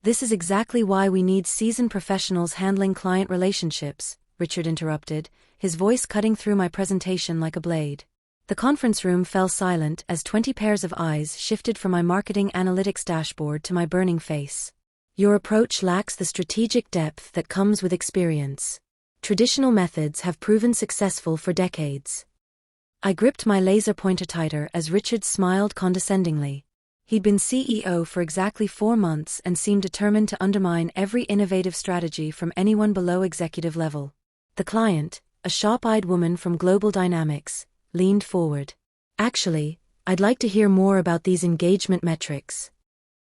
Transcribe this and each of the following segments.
This is exactly why we need seasoned professionals handling client relationships, Richard interrupted, his voice cutting through my presentation like a blade. The conference room fell silent as 20 pairs of eyes shifted from my marketing analytics dashboard to my burning face. Your approach lacks the strategic depth that comes with experience. Traditional methods have proven successful for decades. I gripped my laser pointer tighter as Richard smiled condescendingly. He'd been CEO for exactly 4 months and seemed determined to undermine every innovative strategy from anyone below executive level. The client, a sharp-eyed woman from Global Dynamics, leaned forward. Actually, I'd like to hear more about these engagement metrics.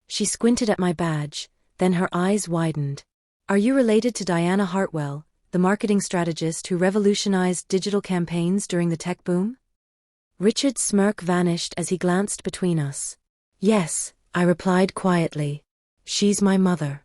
She squinted at my badge, then her eyes widened. Are you related to Diana Hartwell, the marketing strategist who revolutionized digital campaigns during the tech boom? Richard's smirk vanished as he glanced between us. Yes, I replied quietly. She's my mother.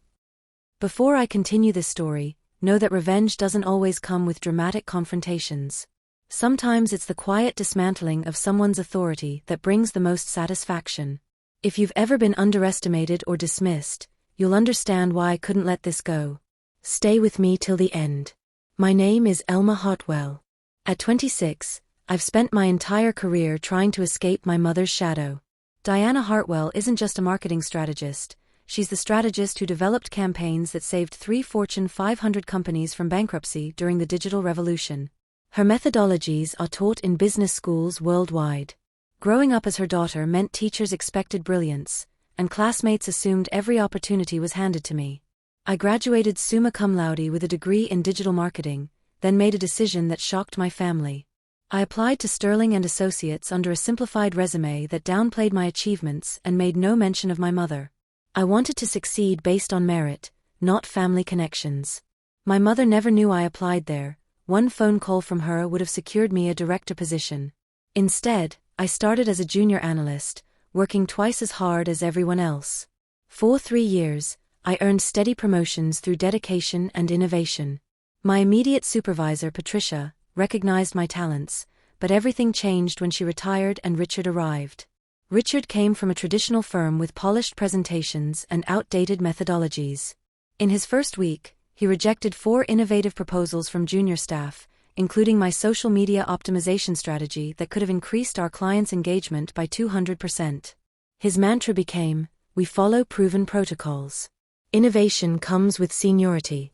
Before I continue this story, know that revenge doesn't always come with dramatic confrontations. Sometimes it's the quiet dismantling of someone's authority that brings the most satisfaction. If you've ever been underestimated or dismissed, you'll understand why I couldn't let this go. Stay with me till the end. My name is Elma Hartwell. At 26, I've spent my entire career trying to escape my mother's shadow. Diana Hartwell isn't just a marketing strategist, she's the strategist who developed campaigns that saved 3 Fortune 500 companies from bankruptcy during the digital revolution. Her methodologies are taught in business schools worldwide. Growing up as her daughter meant teachers expected brilliance, and classmates assumed every opportunity was handed to me. I graduated summa cum laude with a degree in digital marketing, then made a decision that shocked my family. I applied to Sterling and Associates under a simplified resume that downplayed my achievements and made no mention of my mother. I wanted to succeed based on merit, not family connections. My mother never knew I applied there. One phone call from her would have secured me a director position. Instead, I started as a junior analyst, working twice as hard as everyone else. For 3 years, I earned steady promotions through dedication and innovation. My immediate supervisor, Patricia, recognized my talents, but everything changed when she retired and Richard arrived. Richard came from a traditional firm with polished presentations and outdated methodologies. In his first week, he rejected 4 innovative proposals from junior staff, including my social media optimization strategy that could have increased our clients' engagement by 200%. His mantra became, "We follow proven protocols. Innovation comes with seniority."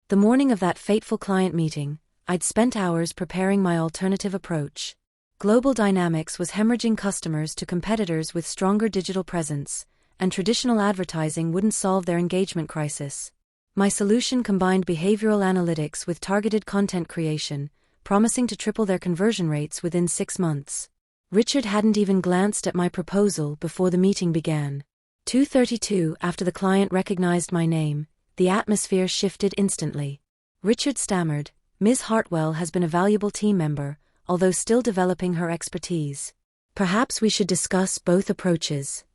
The morning of that fateful client meeting, I'd spent hours preparing my alternative approach. Global Dynamics was hemorrhaging customers to competitors with stronger digital presence, and traditional advertising wouldn't solve their engagement crisis. My solution combined behavioral analytics with targeted content creation, promising to triple their conversion rates within 6 months. Richard hadn't even glanced at my proposal before the meeting began. 2:32 after the client recognized my name, the atmosphere shifted instantly. Richard stammered, "Ms. Hartwell has been a valuable team member, although still developing her expertise. Perhaps we should discuss both approaches."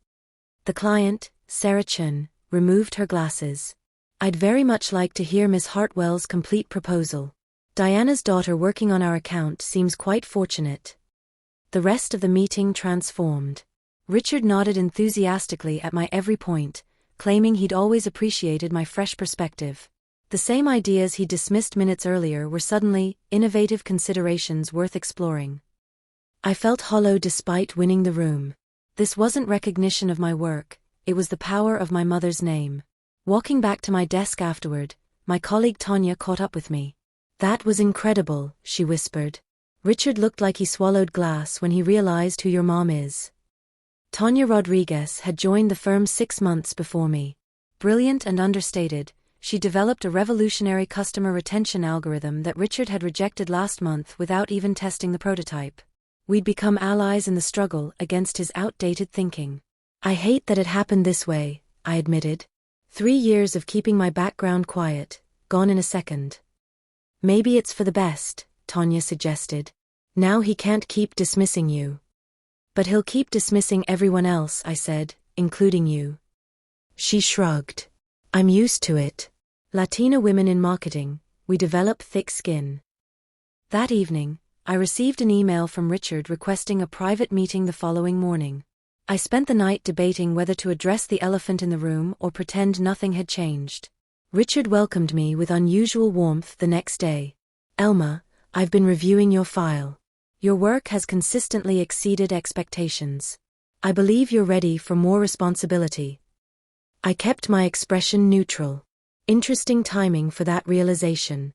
The client, Sarah Chen, removed her glasses. "I'd very much like to hear Ms. Hartwell's complete proposal. Diana's daughter working on our account seems quite fortunate." The rest of the meeting transformed. Richard nodded enthusiastically at my every point, claiming he'd always appreciated my fresh perspective. The same ideas he dismissed minutes earlier were suddenly innovative considerations worth exploring. I felt hollow despite winning the room. This wasn't recognition of my work, it was the power of my mother's name. Walking back to my desk afterward, my colleague Tanya caught up with me. "That was incredible," she whispered. "Richard looked like he swallowed glass when he realized who your mom is." Tanya Rodriguez had joined the firm 6 months before me. Brilliant and understated, she developed a revolutionary customer retention algorithm that Richard had rejected last month without even testing the prototype. We'd become allies in the struggle against his outdated thinking. "I hate that it happened this way," I admitted. 3 years of keeping my background quiet, gone in a second. "Maybe it's for the best," Tanya suggested. "Now he can't keep dismissing you." "But he'll keep dismissing everyone else," I said, "including you." She shrugged. "I'm used to it. Latina women in marketing, we develop thick skin." That evening, I received an email from Richard requesting a private meeting the following morning. I spent the night debating whether to address the elephant in the room or pretend nothing had changed. Richard welcomed me with unusual warmth the next day. "Elma, I've been reviewing your file. Your work has consistently exceeded expectations. I believe you're ready for more responsibility." I kept my expression neutral. Interesting timing for that realization.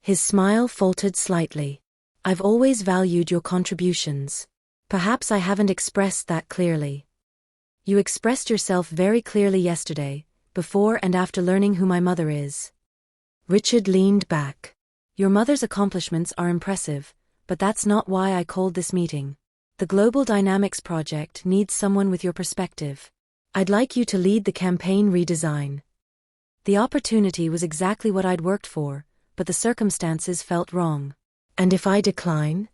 His smile faltered slightly. "I've always valued your contributions. Perhaps I haven't expressed that clearly." "You expressed yourself very clearly yesterday, before and after learning who my mother is." Richard leaned back. "Your mother's accomplishments are impressive, but that's not why I called this meeting. The Global Dynamics project needs someone with your perspective. I'd like you to lead the campaign redesign." The opportunity was exactly what I'd worked for, but the circumstances felt wrong. "And if I decline?"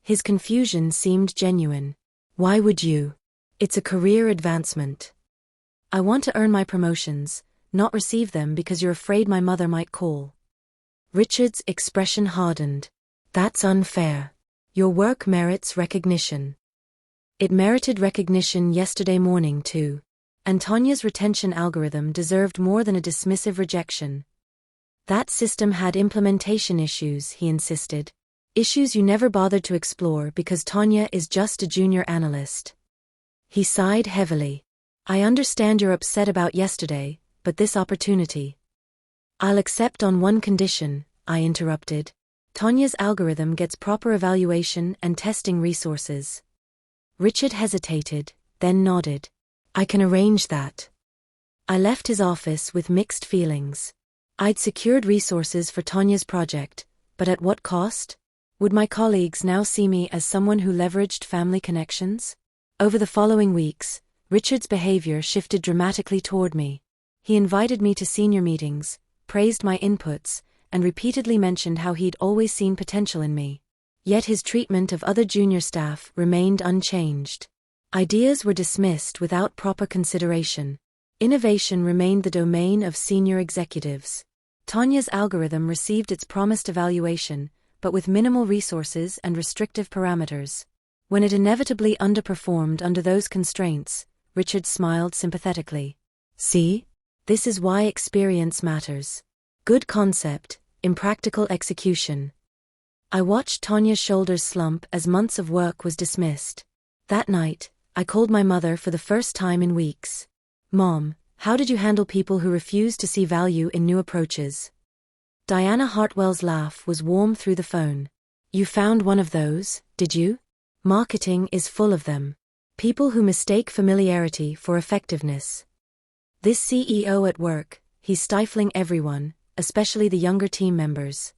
His confusion seemed genuine. "Why would you? It's a career advancement." "I want to earn my promotions, not receive them because you're afraid my mother might call." Richard's expression hardened. "That's unfair. Your work merits recognition." It merited recognition yesterday morning too. And Tanya's retention algorithm deserved more than a dismissive rejection. "That system had implementation issues," he insisted. "Issues you never bothered to explore because Tanya is just a junior analyst." He sighed heavily. "I understand you're upset about yesterday, but this opportunity—" "I'll accept on one condition," I interrupted. "Tanya's algorithm gets proper evaluation and testing resources." Richard hesitated, then nodded. "I can arrange that." I left his office with mixed feelings. I'd secured resources for Tanya's project, but at what cost? Would my colleagues now see me as someone who leveraged family connections? Over the following weeks, Richard's behavior shifted dramatically toward me. He invited me to senior meetings, praised my inputs, and repeatedly mentioned how he'd always seen potential in me. Yet his treatment of other junior staff remained unchanged. Ideas were dismissed without proper consideration. Innovation remained the domain of senior executives. Tanya's algorithm received its promised evaluation, but with minimal resources and restrictive parameters. When it inevitably underperformed under those constraints, Richard smiled sympathetically. "See? This is why experience matters. Good concept, impractical execution." I watched Tanya's shoulders slump as months of work was dismissed. That night, I called my mother for the first time in weeks. "Mom, how did you handle people who refuse to see value in new approaches?" Diana Hartwell's laugh was warm through the phone. "You found one of those, did you? Marketing is full of them. People who mistake familiarity for effectiveness. This CEO at work, he's stifling everyone, especially the younger team members.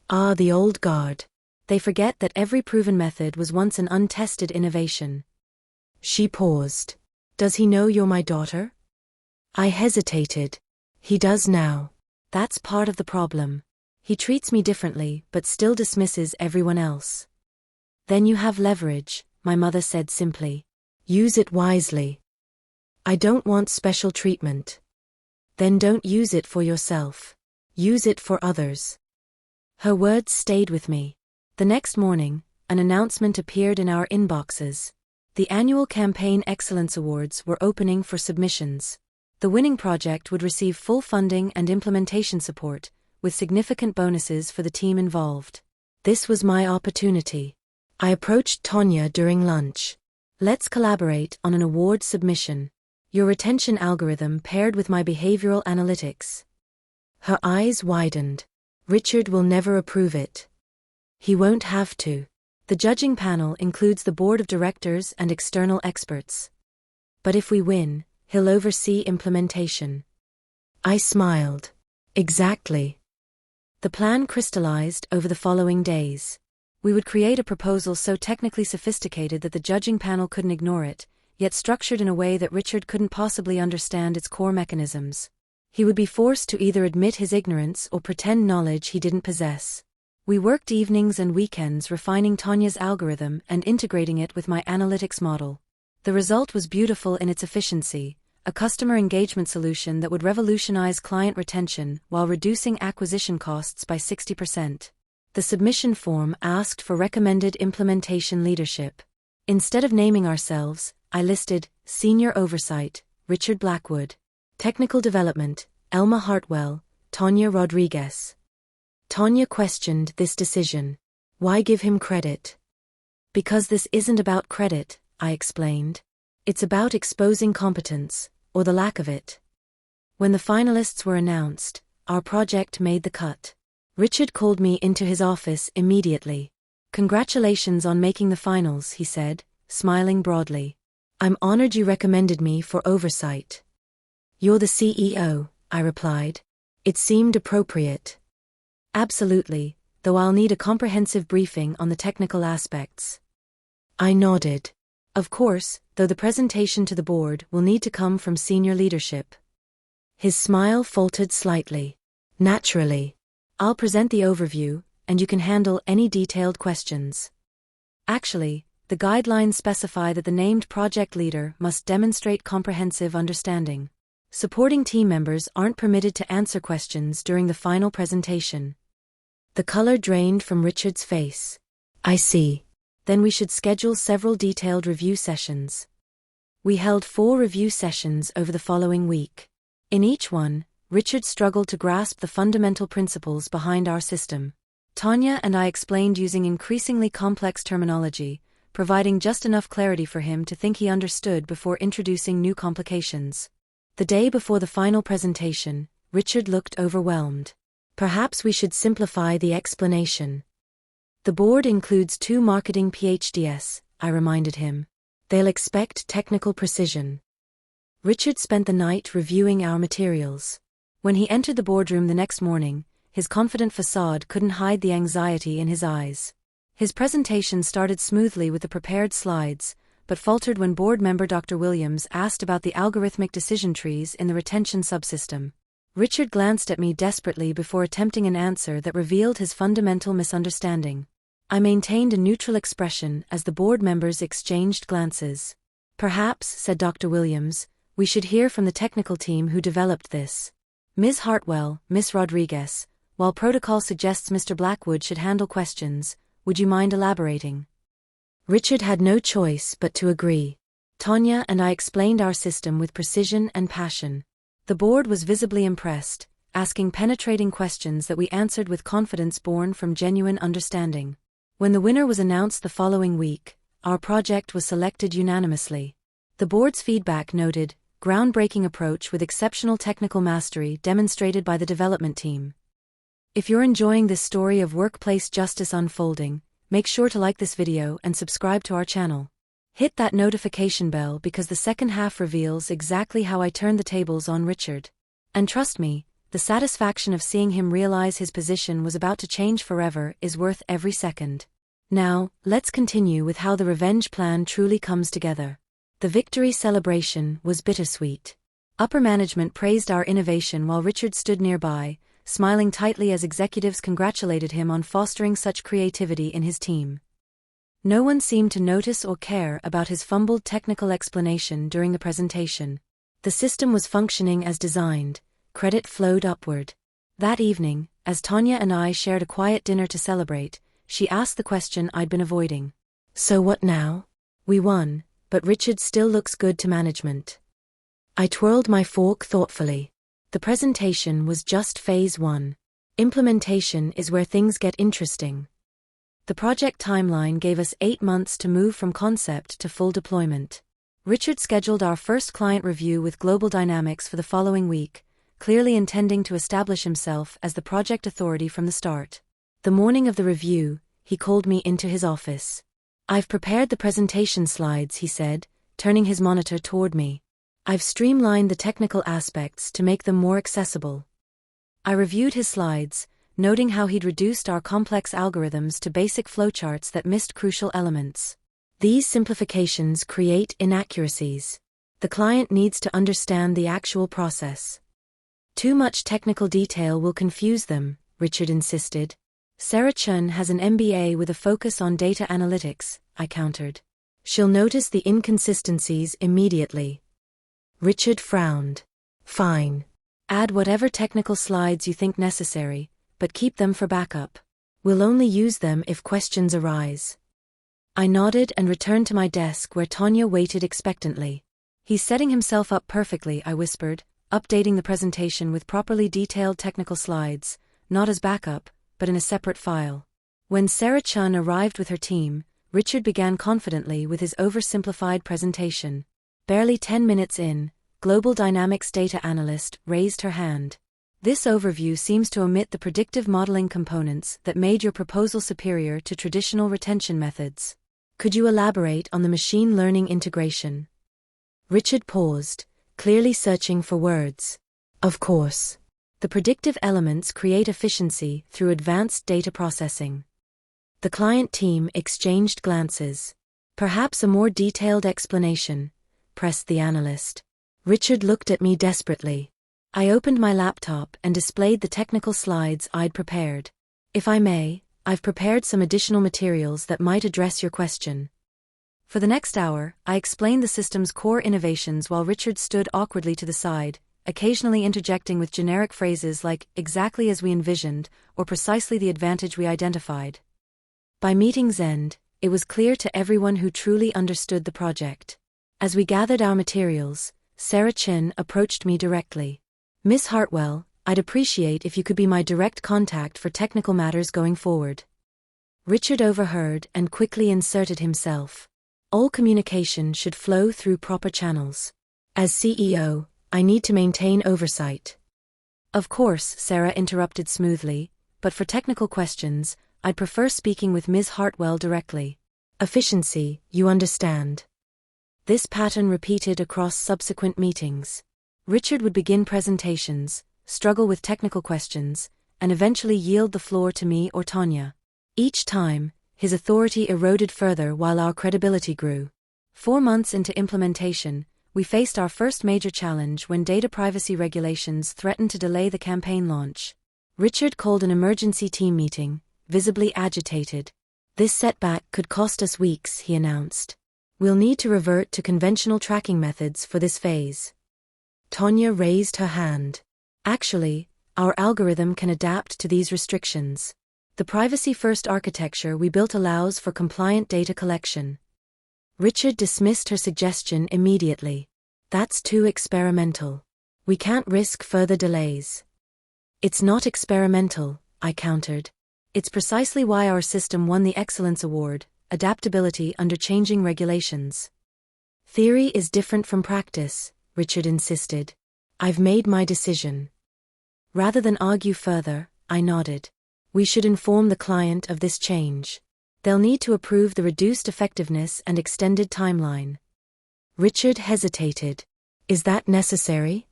Ah, the old guard. They forget that every proven method was once an untested innovation." She paused. "Does he know you're my daughter?" I hesitated. "He does now." "That's part of the problem. He treats me differently but still dismisses everyone else." "Then you have leverage," my mother said simply. "Use it wisely." "I don't want special treatment." "Then don't use it for yourself. Use it for others." Her words stayed with me. The next morning, an announcement appeared in our inboxes. The annual Campaign Excellence Awards were opening for submissions. The winning project would receive full funding and implementation support, with significant bonuses for the team involved. This was my opportunity. I approached Tanya during lunch. "Let's collaborate on an award submission. Your retention algorithm paired with my behavioral analytics." Her eyes widened. "Richard will never approve it." "He won't have to. The judging panel includes the board of directors and external experts. But if we win, he'll oversee implementation." I smiled. "Exactly." The plan crystallized over the following days. We would create a proposal so technically sophisticated that the judging panel couldn't ignore it, yet structured in a way that Richard couldn't possibly understand its core mechanisms. He would be forced to either admit his ignorance or pretend knowledge he didn't possess. We worked evenings and weekends refining Tanya's algorithm and integrating it with my analytics model. The result was beautiful in its efficiency, a customer engagement solution that would revolutionize client retention while reducing acquisition costs by 60%. The submission form asked for recommended implementation leadership. Instead of naming ourselves, I listed: Senior Oversight, Richard Blackwood. Technical Development, Elma Hartwell, Tanya Rodriguez. Tanya questioned this decision. Why give him credit? Because this isn't about credit, I explained. It's about exposing competence, or the lack of it. When the finalists were announced, our project made the cut. Richard called me into his office immediately. Congratulations on making the finals, he said, smiling broadly. I'm honored you recommended me for oversight. You're the CEO, I replied. It seemed appropriate. Absolutely, though I'll need a comprehensive briefing on the technical aspects. I nodded. Of course, though the presentation to the board will need to come from senior leadership. His smile faltered slightly. Naturally. I'll present the overview, and you can handle any detailed questions. Actually, the guidelines specify that the named project leader must demonstrate comprehensive understanding. Supporting team members aren't permitted to answer questions during the final presentation. The color drained from Richard's face. I see. Then we should schedule several detailed review sessions. We held 4 review sessions over the following week. In each one, Richard struggled to grasp the fundamental principles behind our system. Tanya and I explained using increasingly complex terminology, providing just enough clarity for him to think he understood before introducing new complications. The day before the final presentation, Richard looked overwhelmed. Perhaps we should simplify the explanation. The board includes 2 marketing PhDs, I reminded him. They'll expect technical precision. Richard spent the night reviewing our materials. When he entered the boardroom the next morning, his confident facade couldn't hide the anxiety in his eyes. His presentation started smoothly with the prepared slides, but faltered when board member Dr. Williams asked about the algorithmic decision trees in the retention subsystem. Richard glanced at me desperately before attempting an answer that revealed his fundamental misunderstanding. I maintained a neutral expression as the board members exchanged glances. Perhaps, said Dr. Williams, we should hear from the technical team who developed this. Ms. Hartwell, Ms. Rodriguez, while protocol suggests Mr. Blackwood should handle questions, would you mind elaborating? Richard had no choice but to agree. Tanya and I explained our system with precision and passion. The board was visibly impressed, asking penetrating questions that we answered with confidence born from genuine understanding. When the winner was announced the following week, our project was selected unanimously. The board's feedback noted, groundbreaking approach with exceptional technical mastery demonstrated by the development team. If you're enjoying this story of workplace justice unfolding, make sure to like this video and subscribe to our channel. Hit that notification bell because the second half reveals exactly how I turned the tables on Richard. And trust me, the satisfaction of seeing him realize his position was about to change forever is worth every second. Now, let's continue with how the revenge plan truly comes together. The victory celebration was bittersweet. Upper management praised our innovation while Richard stood nearby, smiling tightly as executives congratulated him on fostering such creativity in his team. No one seemed to notice or care about his fumbled technical explanation during the presentation. The system was functioning as designed, credit flowed upward. That evening, as Tanya and I shared a quiet dinner to celebrate, she asked the question I'd been avoiding. So what now? We won, but Richard still looks good to management. I twirled my fork thoughtfully. The presentation was just phase 1. Implementation is where things get interesting. The project timeline gave us 8 months to move from concept to full deployment. Richard scheduled our first client review with Global Dynamics for the following week, clearly intending to establish himself as the project authority from the start. The morning of the review, he called me into his office. I've prepared the presentation slides, he said, turning his monitor toward me. I've streamlined the technical aspects to make them more accessible. I reviewed his slides, noting how he'd reduced our complex algorithms to basic flowcharts that missed crucial elements. These simplifications create inaccuracies. The client needs to understand the actual process. Too much technical detail will confuse them, Richard insisted. Sarah Chun has an MBA with a focus on data analytics, I countered. She'll notice the inconsistencies immediately. Richard frowned. Fine. Add whatever technical slides you think necessary, but keep them for backup. We'll only use them if questions arise. I nodded and returned to my desk where Tanya waited expectantly. He's setting himself up perfectly, I whispered, updating the presentation with properly detailed technical slides, not as backup, but in a separate file. When Sarah Chun arrived with her team, Richard began confidently with his oversimplified presentation. Barely 10 minutes in, Global Dynamics data analyst raised her hand. This overview seems to omit the predictive modeling components that made your proposal superior to traditional retention methods. Could you elaborate on the machine learning integration? Richard paused, clearly searching for words. Of course. The predictive elements create efficiency through advanced data processing. The client team exchanged glances. Perhaps a more detailed explanation, pressed the analyst. Richard looked at me desperately. I opened my laptop and displayed the technical slides I'd prepared. If I may, I've prepared some additional materials that might address your question. For the next hour, I explained the system's core innovations while Richard stood awkwardly to the side, occasionally interjecting with generic phrases like exactly as we envisioned or precisely the advantage we identified. By meeting's end, it was clear to everyone who truly understood the project. As we gathered our materials, Sarah Chin approached me directly. Miss Hartwell, I'd appreciate if you could be my direct contact for technical matters going forward. Richard overheard and quickly inserted himself. All communication should flow through proper channels. As CEO, I need to maintain oversight. Of course, Sarah interrupted smoothly, but for technical questions, I'd prefer speaking with Ms. Hartwell directly. Efficiency, you understand. This pattern repeated across subsequent meetings. Richard would begin presentations, struggle with technical questions, and eventually yield the floor to me or Tanya. Each time, his authority eroded further while our credibility grew. 4 months into implementation, we faced our first major challenge when data privacy regulations threatened to delay the campaign launch. Richard called an emergency team meeting, visibly agitated. This setback could cost us weeks, he announced. We'll need to revert to conventional tracking methods for this phase. Tanya raised her hand. Actually, our algorithm can adapt to these restrictions. The privacy-first architecture we built allows for compliant data collection. Richard dismissed her suggestion immediately. That's too experimental. We can't risk further delays. It's not experimental, I countered. It's precisely why our system won the Excellence Award, adaptability under changing regulations. Theory is different from practice, Richard insisted. I've made my decision. Rather than argue further, I nodded. We should inform the client of this change. They'll need to approve the reduced effectiveness and extended timeline. Richard hesitated. Is that necessary?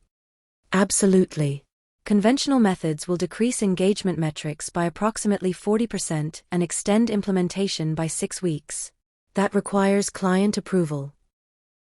Absolutely. Conventional methods will decrease engagement metrics by approximately 40% and extend implementation by 6 weeks. That requires client approval.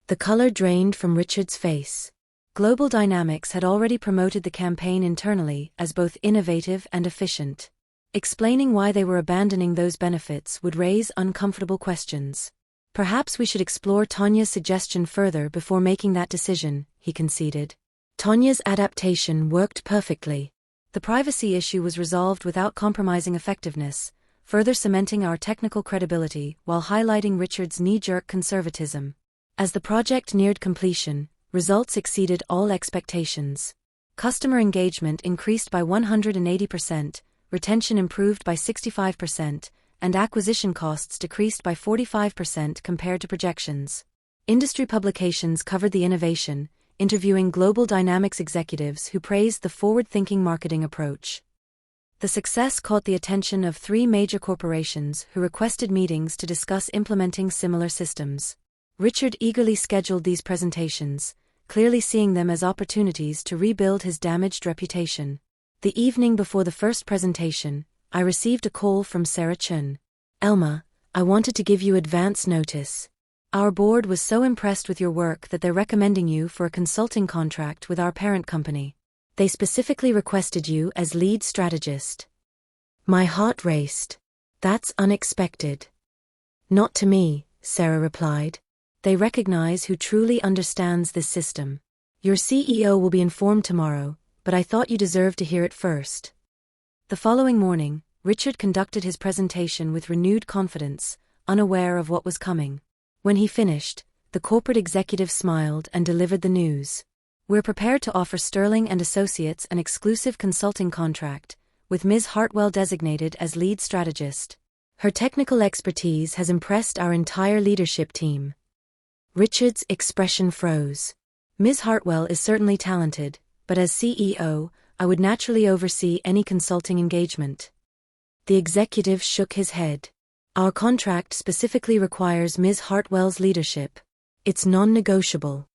The color drained from Richard's face. Global Dynamics had already promoted the campaign internally as both innovative and efficient. Explaining why they were abandoning those benefits would raise uncomfortable questions. Perhaps we should explore Tanya's suggestion further before making that decision, he conceded. Tanya's adaptation worked perfectly. The privacy issue was resolved without compromising effectiveness, further cementing our technical credibility while highlighting Richard's knee-jerk conservatism. As the project neared completion, results exceeded all expectations. Customer engagement increased by 180%, retention improved by 65%, and acquisition costs decreased by 45% compared to projections. Industry publications covered the innovation, interviewing Global Dynamics executives who praised the forward-thinking marketing approach. The success caught the attention of 3 major corporations who requested meetings to discuss implementing similar systems. Richard eagerly scheduled these presentations, clearly seeing them as opportunities to rebuild his damaged reputation. The evening before the first presentation, I received a call from Sarah Chun. Elma, I wanted to give you advance notice. Our board was so impressed with your work that they're recommending you for a consulting contract with our parent company. They specifically requested you as lead strategist. My heart raced. That's unexpected. Not to me, Sarah replied. They recognize who truly understands this system. Your CEO will be informed tomorrow, but I thought you deserved to hear it first. The following morning, Richard conducted his presentation with renewed confidence, unaware of what was coming. When he finished, the corporate executive smiled and delivered the news. We're prepared to offer Sterling and Associates an exclusive consulting contract, with Ms. Hartwell designated as lead strategist. Her technical expertise has impressed our entire leadership team. Richard's expression froze. Ms. Hartwell is certainly talented, but as CEO, I would naturally oversee any consulting engagement. The executive shook his head. Our contract specifically requires Ms. Hartwell's leadership. It's non-negotiable.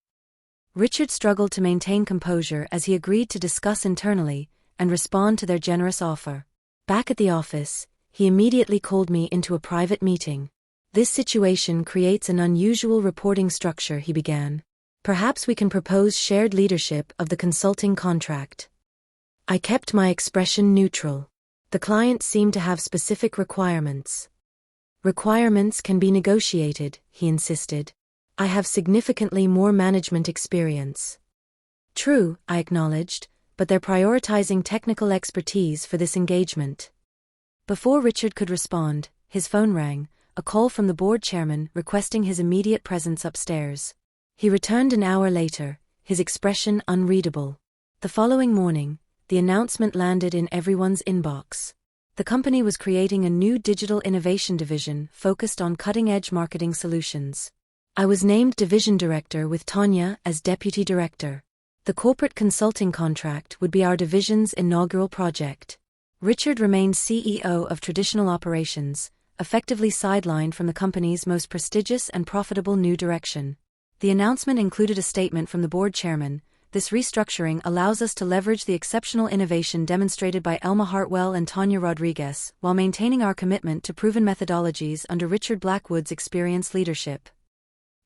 Richard struggled to maintain composure as he agreed to discuss internally and respond to their generous offer. Back at the office, he immediately called me into a private meeting. This situation creates an unusual reporting structure, he began. Perhaps we can propose shared leadership of the consulting contract. I kept my expression neutral. The client seemed to have specific requirements. Requirements can be negotiated, he insisted. I have significantly more management experience. True, I acknowledged, but they're prioritizing technical expertise for this engagement. Before Richard could respond, his phone rang, a call from the board chairman requesting his immediate presence upstairs. He returned an hour later, his expression unreadable. The following morning, the announcement landed in everyone's inbox. The company was creating a new digital innovation division focused on cutting-edge marketing solutions. I was named division director with Tanya as deputy director. The corporate consulting contract would be our division's inaugural project. Richard remained CEO of traditional operations, effectively sidelined from the company's most prestigious and profitable new direction. The announcement included a statement from the board chairman. This restructuring allows us to leverage the exceptional innovation demonstrated by Elma Hartwell and Tanya Rodriguez while maintaining our commitment to proven methodologies under Richard Blackwood's experienced leadership.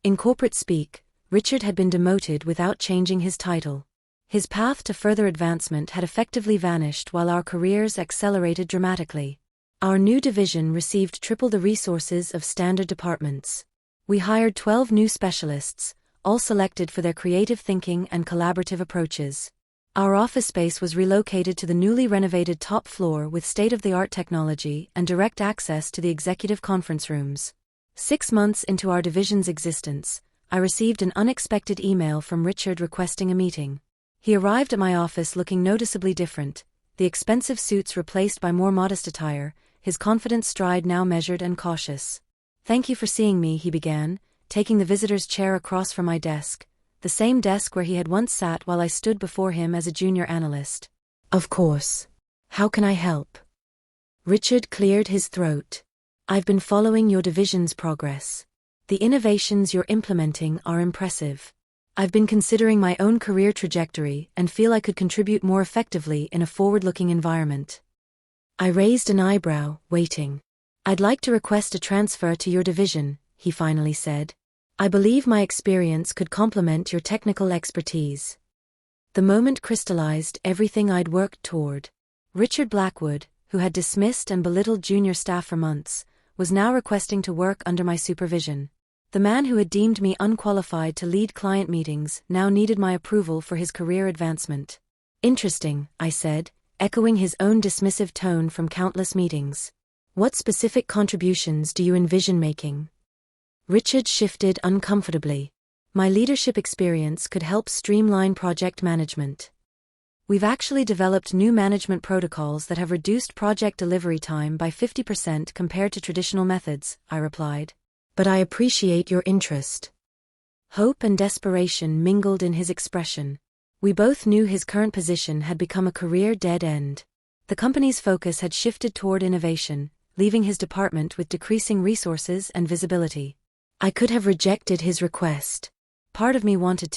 In corporate speak, Richard had been demoted without changing his title. His path to further advancement had effectively vanished while our careers accelerated dramatically. Our new division received triple the resources of standard departments. We hired 12 new specialists, all selected for their creative thinking and collaborative approaches. Our office space was relocated to the newly renovated top floor with state-of-the-art technology and direct access to the executive conference rooms. 6 months into our division's existence, I received an unexpected email from Richard requesting a meeting. He arrived at my office looking noticeably different, the expensive suits replaced by more modest attire, his confident stride now measured and cautious. "Thank you for seeing me," he began, taking the visitor's chair across from my desk, the same desk where he had once sat while I stood before him as a junior analyst. "Of course. How can I help?" Richard cleared his throat. "I've been following your division's progress. The innovations you're implementing are impressive. I've been considering my own career trajectory and feel I could contribute more effectively in a forward-looking environment." I raised an eyebrow, waiting. "I'd like to request a transfer to your division," he finally said. "I believe my experience could complement your technical expertise." The moment crystallized everything I'd worked toward. Richard Blackwood, who had dismissed and belittled junior staff for months, was now requesting to work under my supervision. The man who had deemed me unqualified to lead client meetings now needed my approval for his career advancement. "Interesting," I said, echoing his own dismissive tone from countless meetings. "What specific contributions do you envision making?" Richard shifted uncomfortably. "My leadership experience could help streamline project management. We've actually developed new management protocols that have reduced project delivery time by 50% compared to traditional methods," I replied. "But I appreciate your interest." Hope and desperation mingled in his expression. We both knew his current position had become a career dead end. The company's focus had shifted toward innovation, leaving his department with decreasing resources and visibility. I could have rejected his request. Part of me wanted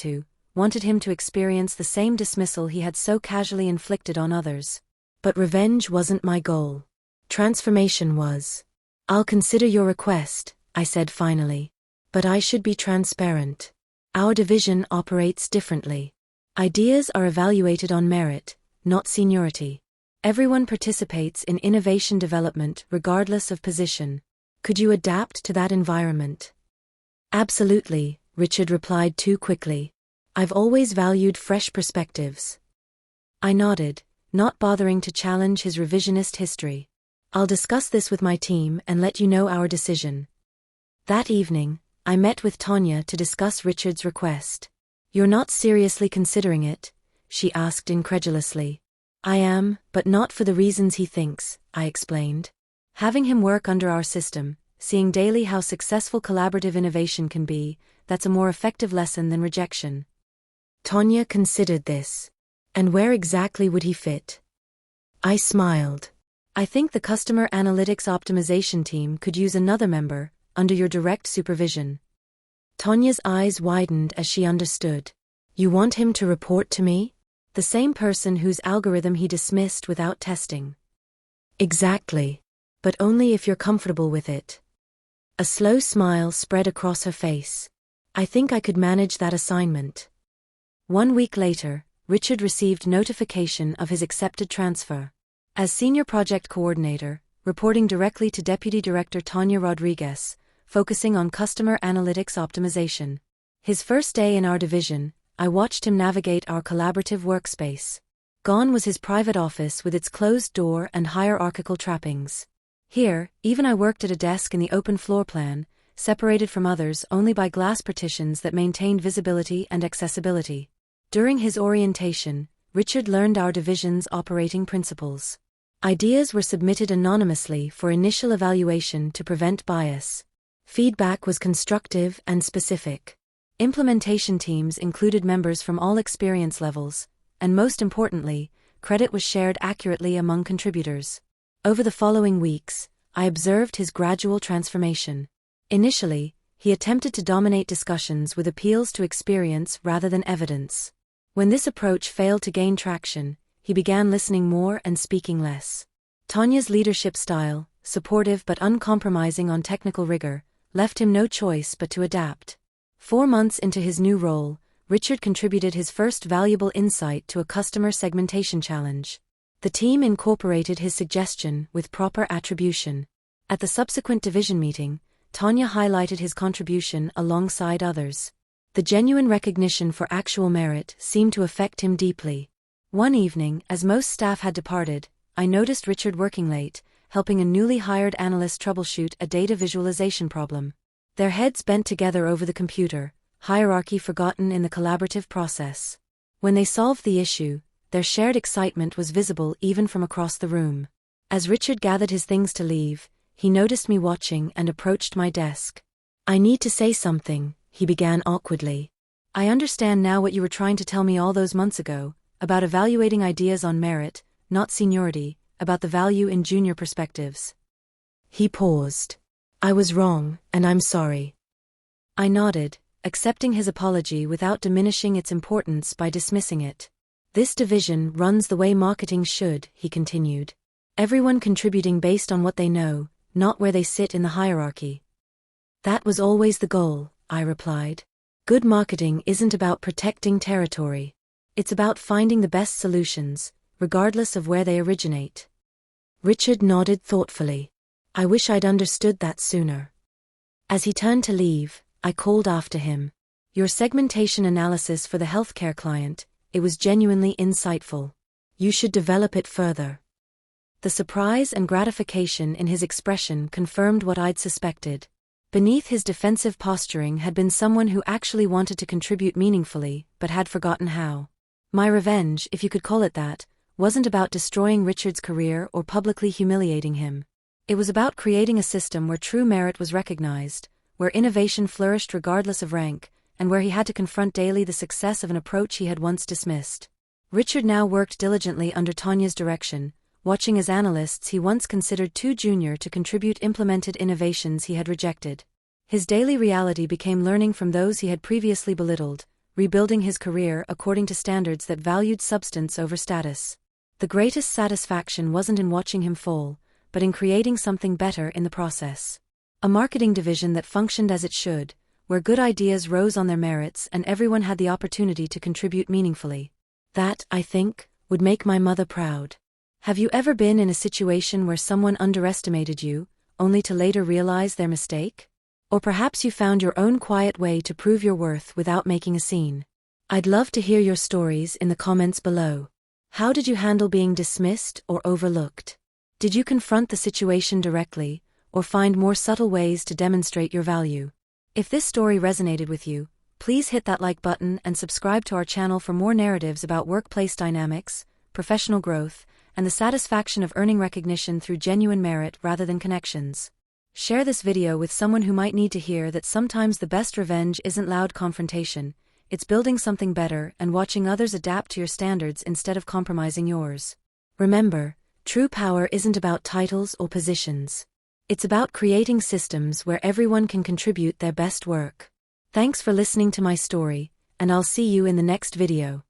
him to experience the same dismissal he had so casually inflicted on others. But revenge wasn't my goal. Transformation was. "I'll consider your request," I said finally. "But I should be transparent. Our division operates differently. Ideas are evaluated on merit, not seniority. Everyone participates in innovation development regardless of position. Could you adapt to that environment?" "Absolutely," Richard replied too quickly. "I've always valued fresh perspectives." I nodded, not bothering to challenge his revisionist history. "I'll discuss this with my team and let you know our decision." That evening, I met with Tanya to discuss Richard's request. "You're not seriously considering it?" she asked incredulously. "I am, but not for the reasons he thinks," I explained. "Having him work under our system, seeing daily how successful collaborative innovation can be, that's a more effective lesson than rejection." Tanya considered this. "And where exactly would he fit?" I smiled. "I think the customer analytics optimization team could use another member, under your direct supervision." Tanya's eyes widened as she understood. "You want him to report to me? The same person whose algorithm he dismissed without testing?" "Exactly. But only if you're comfortable with it." A slow smile spread across her face. "I think I could manage that assignment." 1 week later, Richard received notification of his accepted transfer. As Senior Project Coordinator, reporting directly to Deputy Director Tanya Rodriguez, focusing on customer analytics optimization. His first day in our division, I watched him navigate our collaborative workspace. Gone was his private office with its closed door and hierarchical trappings. Here, even I worked at a desk in the open floor plan, separated from others only by glass partitions that maintained visibility and accessibility. During his orientation, Richard learned our division's operating principles. Ideas were submitted anonymously for initial evaluation to prevent bias. Feedback was constructive and specific. Implementation teams included members from all experience levels, and most importantly, credit was shared accurately among contributors. Over the following weeks, I observed his gradual transformation. Initially, he attempted to dominate discussions with appeals to experience rather than evidence. When this approach failed to gain traction, he began listening more and speaking less. Tanya's leadership style, supportive but uncompromising on technical rigor, left him no choice but to adapt. 4 months into his new role, Richard contributed his first valuable insight to a customer segmentation challenge. The team incorporated his suggestion with proper attribution. At the subsequent division meeting, Tanya highlighted his contribution alongside others. The genuine recognition for actual merit seemed to affect him deeply. One evening, as most staff had departed, I noticed Richard working late, helping a newly hired analyst troubleshoot a data visualization problem. Their heads bent together over the computer, hierarchy forgotten in the collaborative process. When they solved the issue, their shared excitement was visible even from across the room. As Richard gathered his things to leave, he noticed me watching and approached my desk. "I need to say something," he began awkwardly. "I understand now what you were trying to tell me all those months ago, about evaluating ideas on merit, not seniority, about the value in junior perspectives." He paused. "I was wrong, and I'm sorry." I nodded, accepting his apology without diminishing its importance by dismissing it. "This division runs the way marketing should," he continued. "Everyone contributing based on what they know, not where they sit in the hierarchy." "That was always the goal," I replied. "Good marketing isn't about protecting territory. It's about finding the best solutions, regardless of where they originate." Richard nodded thoughtfully. "I wish I'd understood that sooner." As he turned to leave, I called after him. "Your segmentation analysis for the healthcare client, it was genuinely insightful. You should develop it further." The surprise and gratification in his expression confirmed what I'd suspected. Beneath his defensive posturing had been someone who actually wanted to contribute meaningfully, but had forgotten how. My revenge, if you could call it that, wasn't about destroying Richard's career or publicly humiliating him. It was about creating a system where true merit was recognized, where innovation flourished regardless of rank, and where he had to confront daily the success of an approach he had once dismissed. Richard now worked diligently under Tanya's direction, watching as analysts he once considered too junior to contribute implemented innovations he had rejected. His daily reality became learning from those he had previously belittled, rebuilding his career according to standards that valued substance over status. The greatest satisfaction wasn't in watching him fall, but in creating something better in the process. A marketing division that functioned as it should, where good ideas rose on their merits and everyone had the opportunity to contribute meaningfully. That, I think, would make my mother proud. Have you ever been in a situation where someone underestimated you, only to later realize their mistake? Or perhaps you found your own quiet way to prove your worth without making a scene? I'd love to hear your stories in the comments below. How did you handle being dismissed or overlooked? Did you confront the situation directly, or find more subtle ways to demonstrate your value. If this story resonated with you, please hit that like button and subscribe to our channel for more narratives about workplace dynamics, professional growth, and the satisfaction of earning recognition through genuine merit rather than connections. Share this video with someone who might need to hear that sometimes the best revenge isn't loud confrontation, it's building something better and watching others adapt to your standards instead of compromising yours. Remember, true power isn't about titles or positions. It's about creating systems where everyone can contribute their best work. Thanks for listening to my story, and I'll see you in the next video.